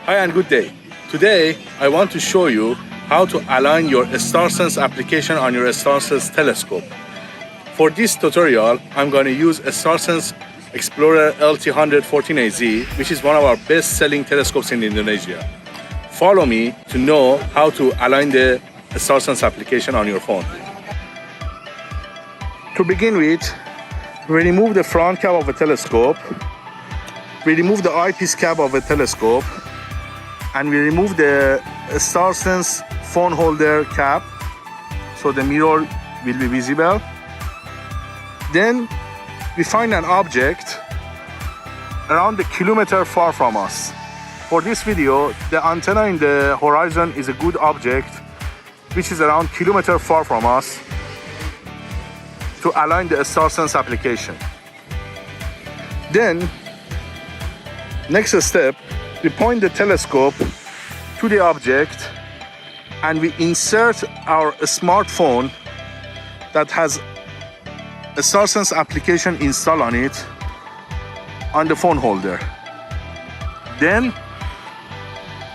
Hi and good day. Today I want to show you how to align your StarSense application on your StarSense telescope. For this tutorial, I'm going to use a StarSense Explorer LT 114AZ, which is one of our best-selling telescopes in Indonesia. Follow me to know how to align the StarSense application on your phone. To begin with, we remove the front cap of a telescope, we remove the eyepiece cap of a telescope, and we remove the StarSense phone holder cap so the mirror will be visible. Then we find an object around a kilometer far from us. For this video, the antenna in the horizon is a good object which is around a kilometer far from us to align the StarSense application. Then, next step, we point the telescope to the object and we insert our smartphone that has a StarSense application installed on it on the phone holder. Then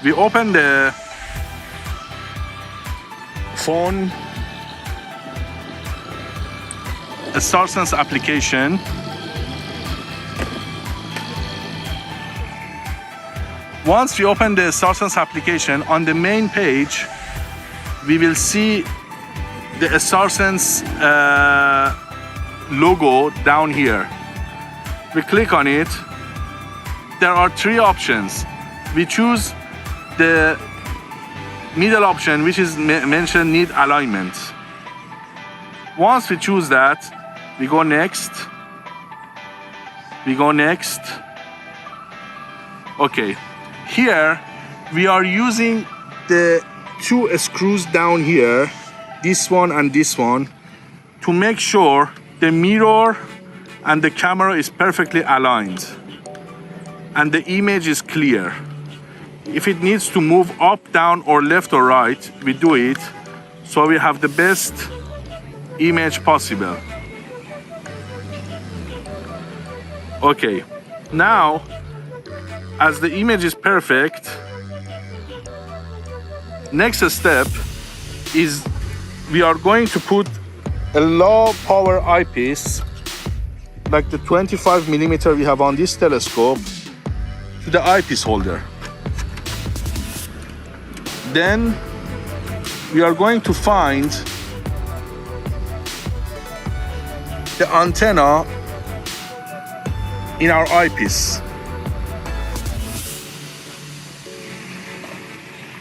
we open the phone StarSense application. Once we open the StarSense application, on the main page, we will see the StarSense logo down here. We click on it. There are three options. We choose the middle option, which is mentioned need alignment. Once we choose that, we go next. We go next. Okay. Here, we are using the two screws down here, this one and this one, to make sure the mirror and the camera is perfectly aligned and the image is clear. If it needs to move up, down, or left or right, we do it so we have the best image possible. Okay, now, as the image is perfect, next step is we are going to put a low power eyepiece, like the 25mm we have on this telescope, to the eyepiece holder. Then we are going to find the antenna in our eyepiece.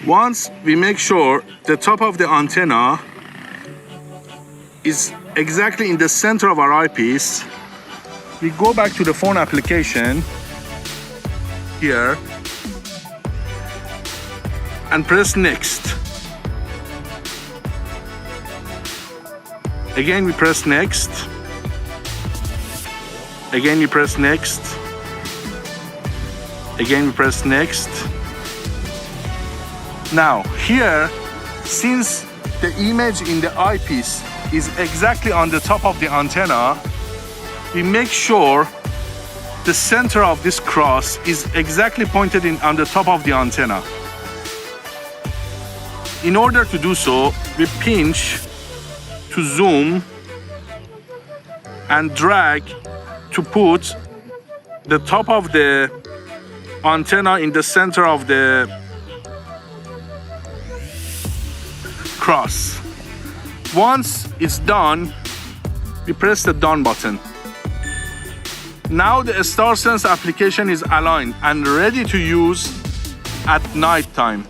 Once we make sure the top of the antenna is exactly in the center of our eyepiece, we go back to the phone application here and press next. Again we press next. Again we press next. Again we press next. Now here, since the image in the eyepiece is exactly on the top of the antenna, we make sure the center of this cross is exactly pointed on the top of the antenna. In order to do so, we pinch to zoom and drag to put the top of the antenna in the center of the cross. Once it's done, we press the done button. Now the StarSense application is aligned and ready to use at night time.